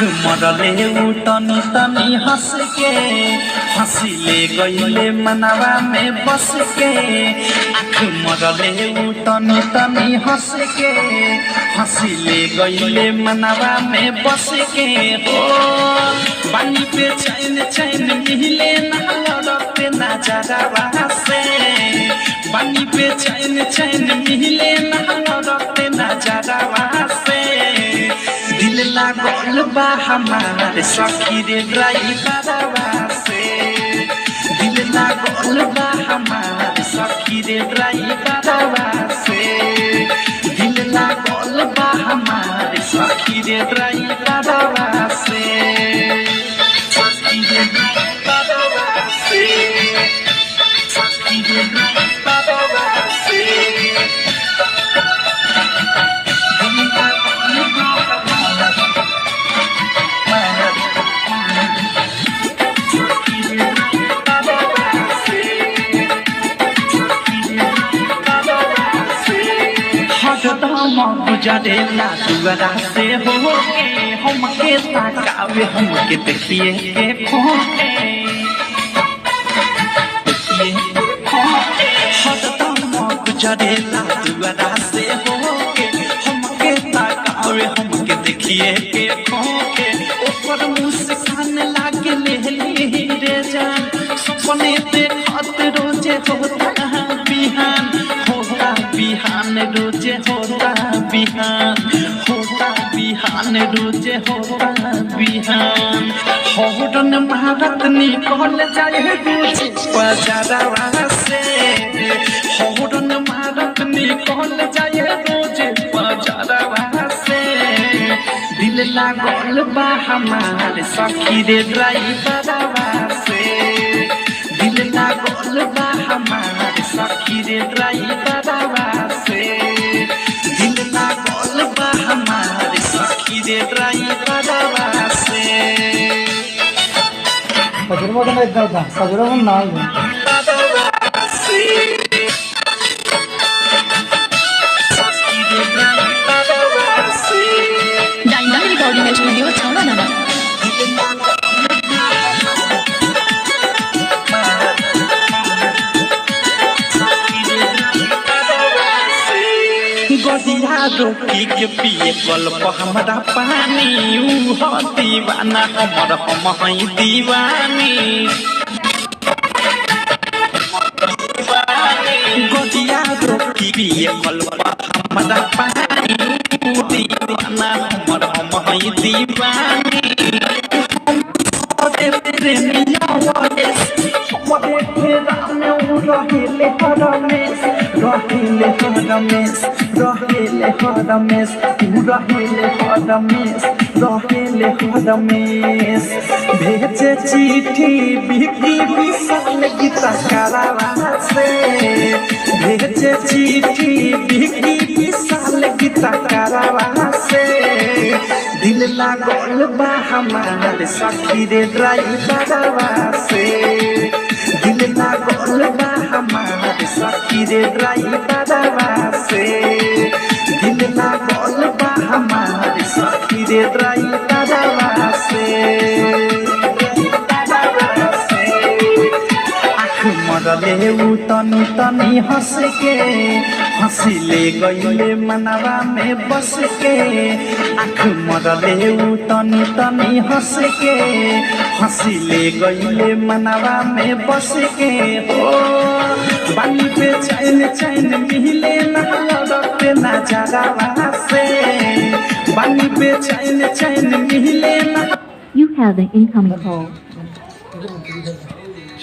मरले उ तनी तनी हंस के हंसिले गईले मनवा में बस के आँख मरले उ तनी तनी हंस के हंसिले गईले मनवा में बस के हो बानी पे चैन चैन मिले ना लड़ते नजरवा से बानी पे चैन चैन मिले ना लड़ते नजरवा से दिल लागल बा हमारे सखी रे ड्राइवरवा से दिल लागल बा हमारे सखी रे ड्राइवरवा से दिल लागल बा हमारे सखी रे ड्राइवरवा से सखी रे ड्राइवरवा से सखी रे ड्राइवरवा से गुजरेला दुआरा से हो के हमके ताकावे हमके देखिए के खोके गुजरेला दुआरा से हो के हमके ताकावे हमके देखिए के खोके ऊपर मुस्कान लागे ले रे जान सपने देखत रोजे होता बिहान बिहान रोजे होता बिहान रोजे होता बिहान हौरन भारत निकल जाए रोजे बाजारवा से हौरन भारत निकल जाए रोजे बाजारवा से दिल लागल बा हमारे सखी रे ड्राइवरवा से दिल लागल बा हमारे सखी रे ड्राइवरवा से दिल लागल बा हमारे सखी रे ड्राइवरवा से सजरवा में इधर था सजरवा में ना ही डायनामिक रिकॉर्डिंग स्टूडियो छावड़ा नाना गदिया रोकी के पिए गल्प हमारा पानी ऊ हो दीवाना हमर हम हई दीवानी गदिया रोकी पिए गल्प हमारा पानी ऊ दीवाना हमर हम हई दीवानी प्रेमिया वालेस हमरे फेरा में ऊ रहिले हरमेश रहिले हरमेश रहिले हरमेश ऊ रहिले हरमेश रहिले हरमेश भेजे चिट्ठी बिकी विशाल गीता करावा से भेजे चिट्ठी बिकी विशाल गीता करावा से दिल लागल बा हमारे सखी रे ड्राइवरवा से दिल लागल बा हमारे सखी रे ड्राइवरवा से दिल लागल बा हमारे सखी रे ड्राइवरवा से मरले उ तनी तनी हंस के हंसिले गईले मनवा में बस के आँख मरले उ तनी तनी हंस के हंसिले गईले मनवा में बस के हो बानी पे चैन चैन मिले ना लड़ते नजरवा से बानी पे चैन चैन मिले ना You have an incoming call.